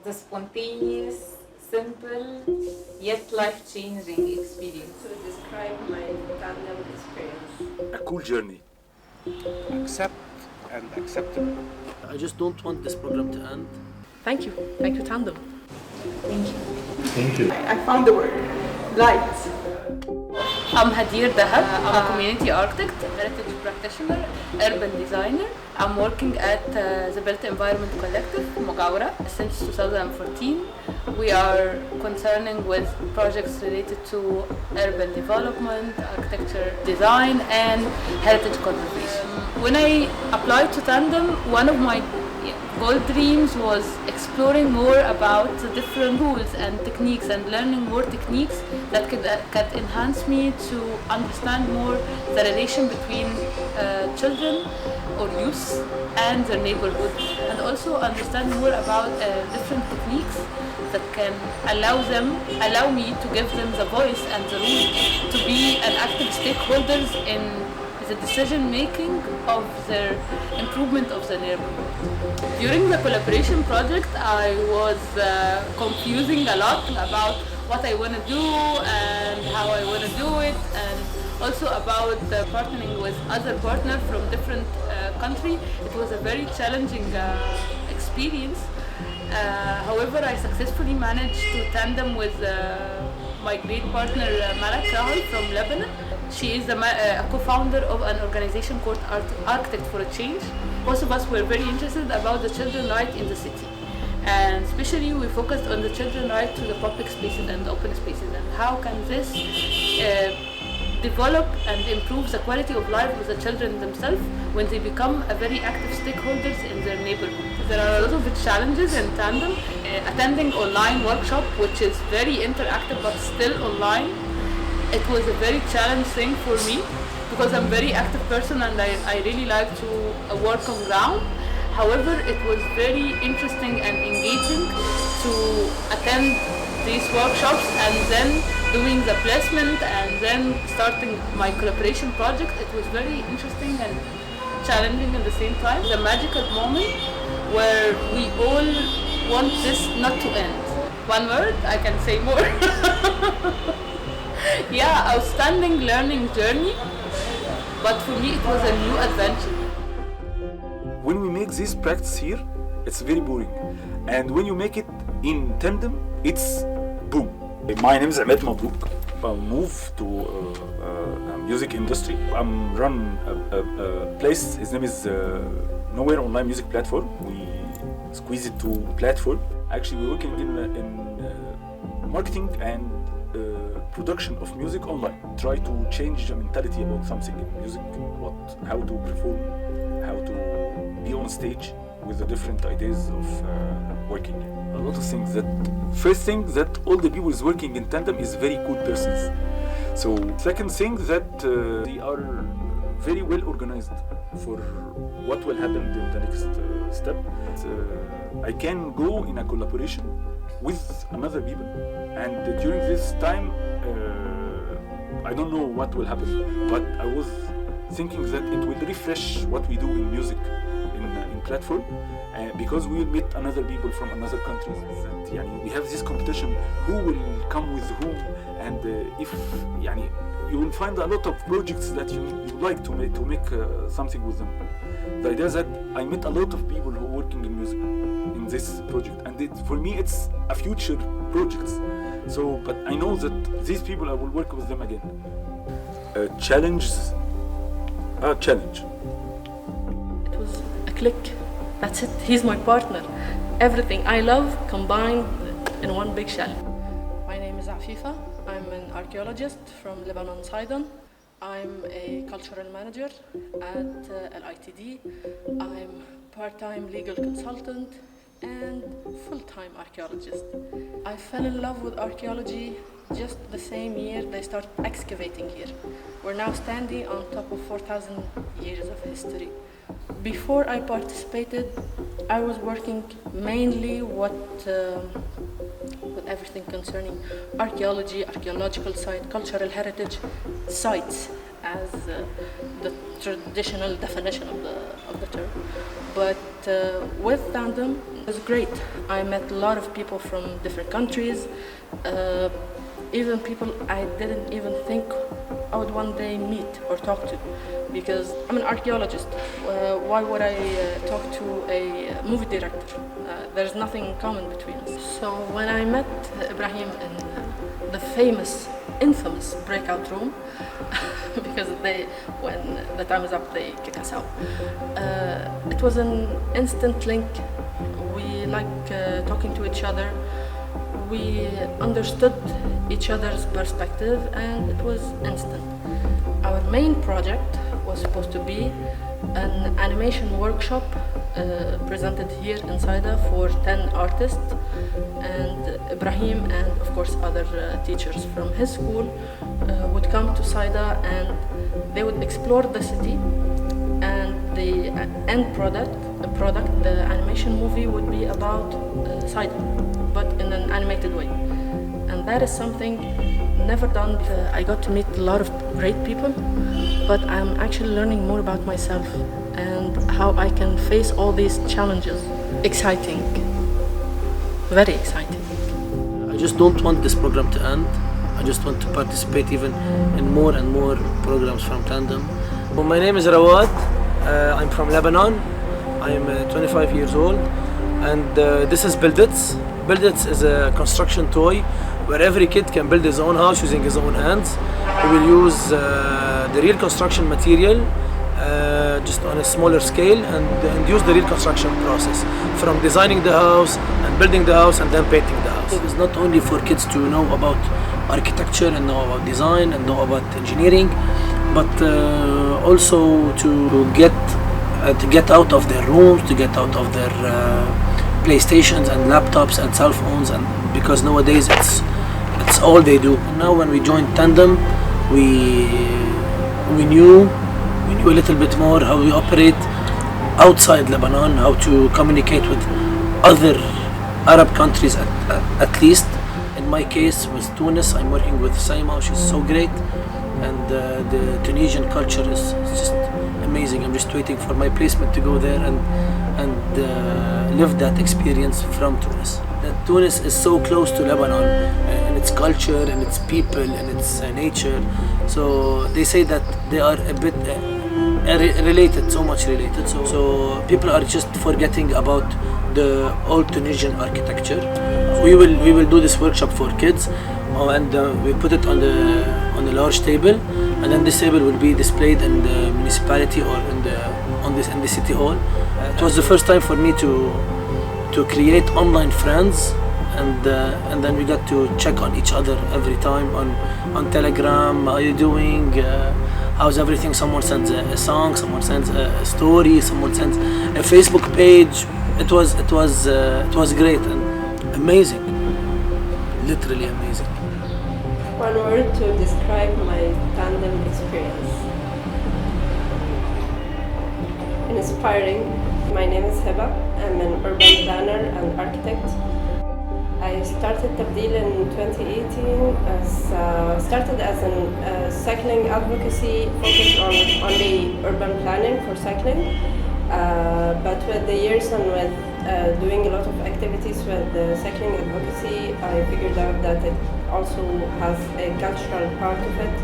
the spontaneous, simple, yet life-changing experience. To describe my Tandem experience. A cool journey. Accept and acceptable. I just don't want this program to end. Thank you Tandem. Thank you. Thank you. I found the word. Light. I'm Hadeer Dahab. I'm a community architect, heritage practitioner, urban designer. I'm working at the Built Environment Collective, Mugawra, since 2014. We are concerning with projects related to urban development, architecture design, and heritage conservation. When I applied to Tandem, one of my goal dreams was exploring more about the different tools and techniques and learning more techniques that could enhance me to understand more the relation between children or youth and their neighborhood, and also understand more about different techniques that can allow me to give them the voice and the room to be an active stakeholders in the decision making of their improvement of the neighborhood. During the collaboration project, I was confusing a lot about what I want to do and how I want to do it, and also about partnering with other partners from different countries. It was a very challenging experience. However, I successfully managed to tandem with my great partner Rawad from Lebanon. She is a co-founder of an organization called Architect for a Change. Both of us were very interested about the children's right in the city. And especially we focused on the children's right to the public spaces and open spaces, and how can this develop and improve the quality of life of the children themselves when they become a very active stakeholders in their neighborhood. There are a lot of challenges in Tandem. Attending online workshop, which is very interactive but still online, it was a very challenging thing for me because I'm a very active person and I really like to work on ground. However, it was very interesting and engaging to attend these workshops and then doing the placement and then starting my collaboration project. It was very interesting and challenging at the same time. The magical moment where we all want this not to end. One word, I can say more. Yeah, outstanding learning journey, but for me it was a new adventure. When we make this practice here, it's very boring. And when you make it in Tandem, it's boom. My name is Emad Mabrouk. I moved to music industry. I'm run a place, his name is Nowhere Online Music Platform. We squeeze it to platform. Actually, we're working in marketing and production of music online. Try to change the mentality about something in music, how to perform, how to be on stage with the different ideas of working. A lot of things. First thing that all the people is working in Tandem is very good persons. So second thing that they are very well organized for what will happen in the next step. I can go in a collaboration with another people, and during this time I don't know what will happen, but I was thinking that it will refresh what we do in music in platform, because we will meet another people from another countries. We have this competition, who will come with whom, and if you will find a lot of projects that you like to make something with them. The idea is that I met a lot of people who are working in music in this project, and for me it's a future project. So, but I know that these people I will work with them again. Challenge. It was a click. That's it. He's my partner. Everything I love combined in one big shell. My name is Afifa. I'm an archaeologist from Lebanon, Sidon. I'm a cultural manager at LITD. I'm part-time legal consultant and full-time archaeologist. I fell in love with archaeology just the same year they started excavating here. We're now standing on top of 4,000 years of history. Before I participated, I was working mainly with everything concerning archaeology, archaeological site, cultural heritage sites as the traditional definition of the term. But with Tandem, it was great. I met a lot of people from different countries, even people I didn't even think I would one day meet or talk to, because I'm an archaeologist. Why would I talk to a movie director? There's nothing in common between us. So when I met Ibrahim in the famous, infamous breakout room, because when the time is up, they kick us out. It was an instant link. We talking to each other. We understood each other's perspective, and it was instant. Our main project was supposed to be an animation workshop presented here in Saida for 10 artists, and Ibrahim and of course other teachers from his school would come to Saida, and they would explore the city, and the end product, the animation movie would be about Saida, but in an animated way. And that is something never done. I got to meet a lot of great people, but I'm actually learning more about myself and how I can face all these challenges. Exciting, very exciting. I just don't want this program to end. I just want to participate even in more and more programs from Tandem. Well, my name is Rawad. I'm from Lebanon. I'm 25 years old, and this is Buildits. Buildits is a construction toy where every kid can build his own house using his own hands. We will use the real construction material just on a smaller scale, and use the real construction process from designing the house and building the house and then painting the house. It's not only for kids to know about architecture and know about design and know about engineering, but also to get out of their rooms, to get out of their PlayStations and laptops and cell phones, and because nowadays it's all they do. Now when we joined Tandem, we knew a little bit more how we operate outside Lebanon, how to communicate with other Arab countries at least. In my case with Tunis, I'm working with Saima. She's so great, and the Tunisian culture is just amazing. I'm just waiting for my placement to go there and live that experience from Tunis. That Tunis is so close to Lebanon and its culture and its people and its nature. So they say that they are a bit related, so much related. So people are just forgetting about the old Tunisian architecture. We will do this workshop for kids, and we put it on the large table, and then this table will be displayed in the municipality or in the city hall. It was the first time for me to create online friends, and then we got to check on each other every time on Telegram. How are you doing? How's everything? Someone sends a song, someone sends a story, someone sends a Facebook page. It was great and amazing, literally amazing. One word to describe my Tandem experience. Inspiring. My name is Heba. I'm an urban planner and architect. I started Tabdil in 2018. Started as a cycling advocacy focused on only urban planning for cycling. But with the years and with doing a lot of activities with the cycling advocacy, I figured out that it also has a cultural part of it.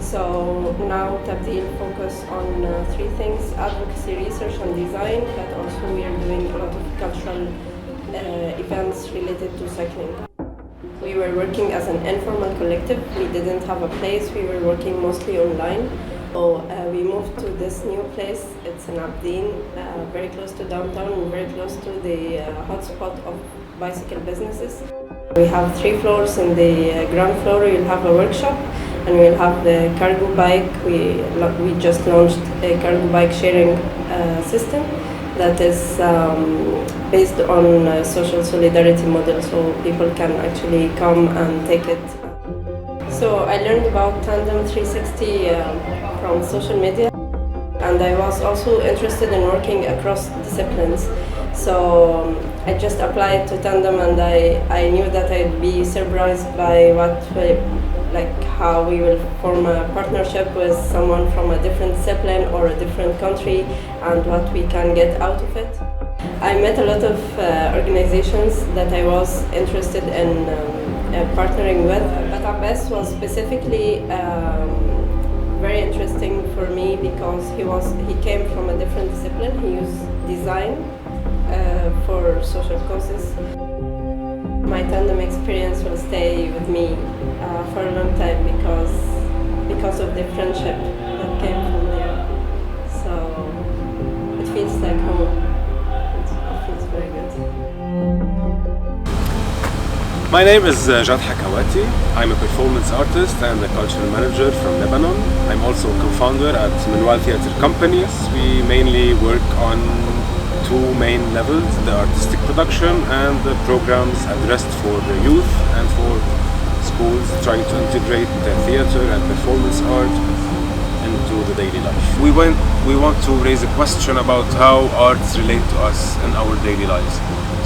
So now Tabdil focus on three things: advocacy, research and design, but also we are doing a lot of cultural events related to cycling. We were working as an informal collective. We didn't have a place. We were working mostly online. So we moved to this new place. It's in Abdeen, very close to downtown and very close to the hotspot of bicycle businesses. We have 3 floors. In the ground floor we'll have a workshop, and we'll have the cargo bike. We just launched a cargo bike sharing system that is based on social solidarity model, so people can actually come and take it. So I learned about Tandem 360 from social media, and I was also interested in working across disciplines. So I just applied to Tandem, and I knew that I'd be surprised by what like how we will form a partnership with someone from a different discipline or a different country and what we can get out of it. I met a lot of organizations that I was interested in partnering with, but Abbas was specifically very interesting for me because he came from a different discipline. He used design for social causes. My Tandem experience will stay with me for a long time because of the friendship that came from there. So it feels like home. It feels very good. My name is Jad Hakawati. I'm a performance artist and a cultural manager from Lebanon. I'm also a co-founder at Minwal Theatre Companies. We mainly work on two main levels, the artistic production and the programs addressed for the youth and for schools, trying to integrate the theatre and performance art into the daily life. We want to raise a question about how arts relate to us in our daily lives.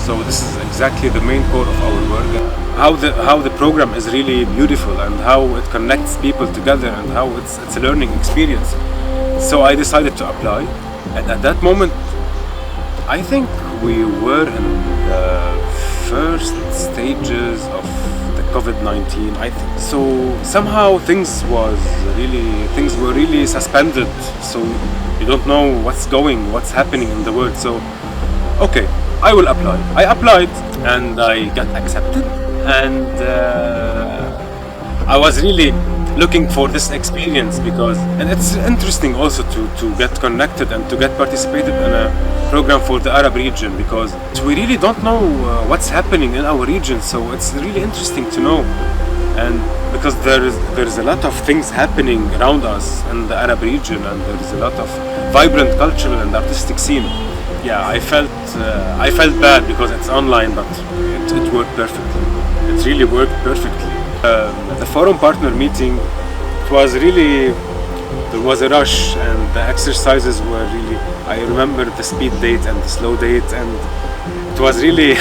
So this is exactly the main core of our work. How the program is really beautiful and how it connects people together and how it's a learning experience. So I decided to apply, and at that moment I think we were in the first stages of the COVID-19, I think. So somehow things were really suspended. So you don't know what's happening in the world. So, okay, I will apply. I applied and I got accepted. And I was really looking for this experience and it's interesting also to get connected and to get participated in a program for the Arab region, because we really don't know what's happening in our region, so it's really interesting to know. And because there's a lot of things happening around us in the Arab region, and there's a lot of vibrant cultural and artistic scene. Yeah, I felt bad because it's online, but it worked perfectly. It really worked perfectly. The forum partner meeting, there was a rush, and the exercises were really, I remember the speed date and the slow date, and it was really,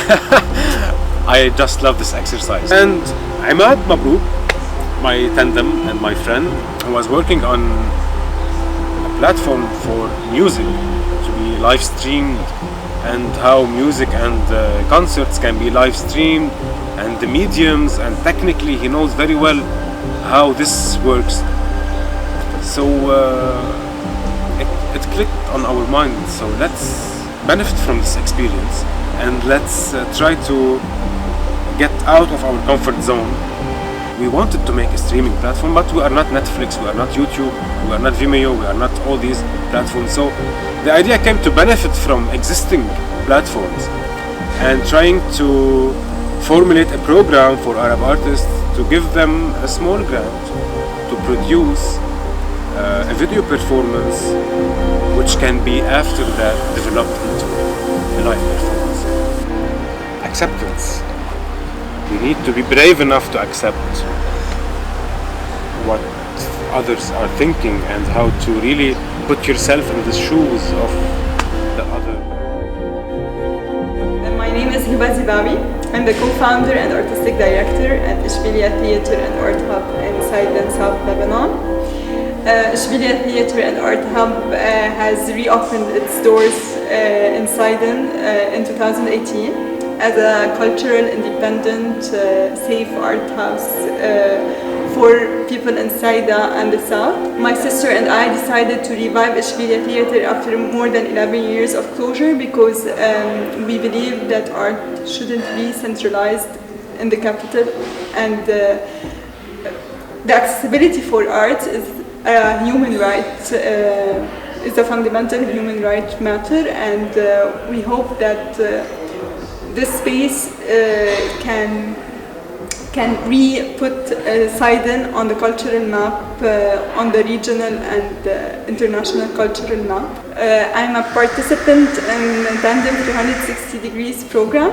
I just love this exercise. And Emad, Mabrouk, my tandem and my friend, was working on a platform for music to be live streamed, and how music and concerts can be live streamed, and the mediums, and technically he knows very well how this works. So it clicked on our mind, so let's benefit from this experience and let's try to get out of our comfort zone. We wanted to make a streaming platform, but we are not Netflix, we are not YouTube, we are not Vimeo, we are not all these platforms. So the idea came to benefit from existing platforms and trying to formulate a program for Arab artists to give them a small grant to produce a video performance which can be after that developed into a live performance. Acceptance. We need to be brave enough to accept what others are thinking and how to really put yourself in the shoes of the other. My name is Hiba Zibaoui. I'm the co-founder and artistic director at Ishbilia Theatre and Art Hub inside and South Lebanon. Ishbilia Theatre and Art Hub has reopened its doors in Sidon in 2018 as a cultural, independent, safe art house for people in Saida and the South. My sister and I decided to revive Ishbilia Theatre after more than 11 years of closure because we believe that art shouldn't be centralized in the capital, and the accessibility for art is a human right, is a fundamental human right matter, and we hope that this space can re-put Sidon on the cultural map, on the regional and international cultural map. I'm a participant in the Tandem 360 Degrees program.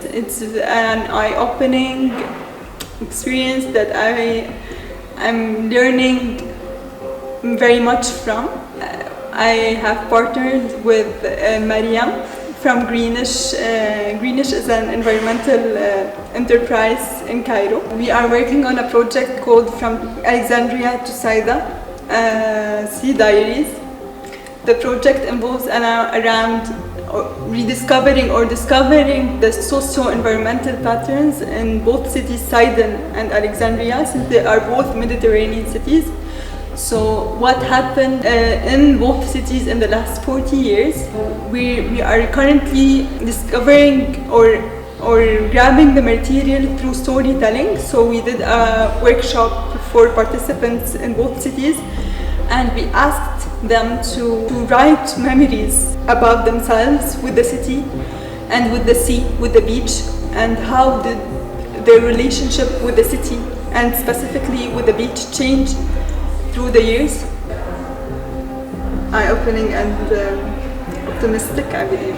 It's an eye-opening experience that I'm learning very much from. I have partnered with Mariam from Greenish. Greenish is an environmental enterprise in Cairo. We are working on a project called From Alexandria to Saida, Sea Diaries. The project involves around rediscovering or discovering the socio-environmental patterns in both cities, Sidon and Alexandria, since they are both Mediterranean cities. So what happened in both cities in the last 40 years, we are currently discovering or grabbing the material through storytelling. So we did a workshop for participants in both cities, and we asked them to write memories about themselves with the city and with the sea, with the beach, and how did their relationship with the city and specifically with the beach change through the years. Eye-opening and optimistic, I believe.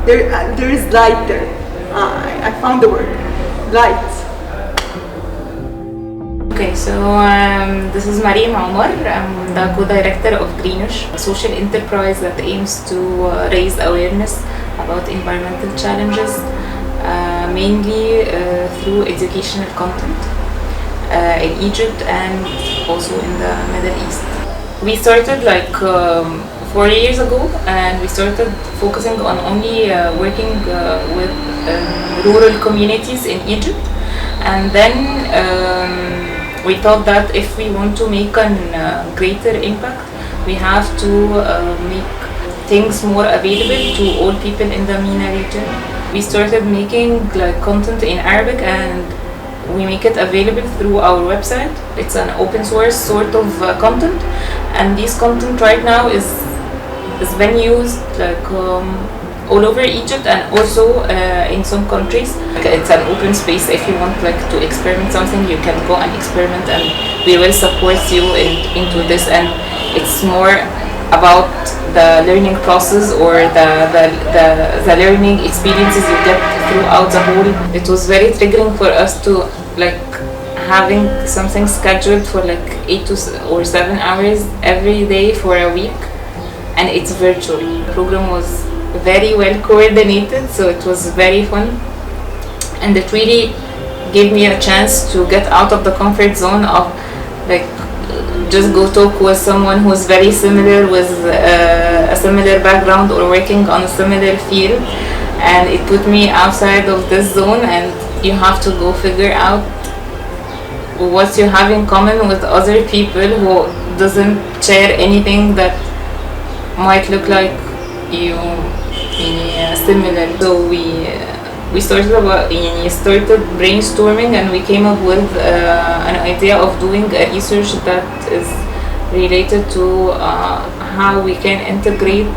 There is light there. I found the word, light. Okay, so this is Mariam Omar. I'm the co-director of Greenish, a social enterprise that aims to raise awareness about environmental challenges, mainly through educational content in Egypt and also in the Middle East. We started like 4 years ago, and we started focusing on only working with rural communities in Egypt, and then we thought that if we want to make a greater impact, we have to make things more available to all people in the MENA region. We started making like content in Arabic, and we make it available through our website. It's an open source sort of content, and this content right now is been used like all over Egypt and also in some countries. It's an open space. If you want like to experiment something, you can go and experiment, and we will support you into this. And it's more about the learning process or the learning experiences you get throughout the whole. It was very triggering for us to like having something scheduled for like 8 or 7 hours every day for a week, and it's virtual. The program was very well coordinated, so it was very fun, and it really gave me a chance to get out of the comfort zone of like just go talk with someone who's very similar with a similar background or working on a similar field, and it put me outside of this zone, and you have to go figure out what you have in common with other people who doesn't share anything that might look like you similar. So we started brainstorming, and we came up with an idea of doing a research that is related to how we can integrate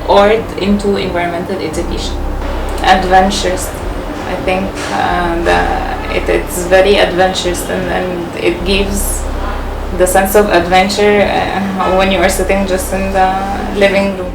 art into environmental education. Adventures, I think it's very adventurous, and it gives the sense of adventure when you are sitting just in the living room.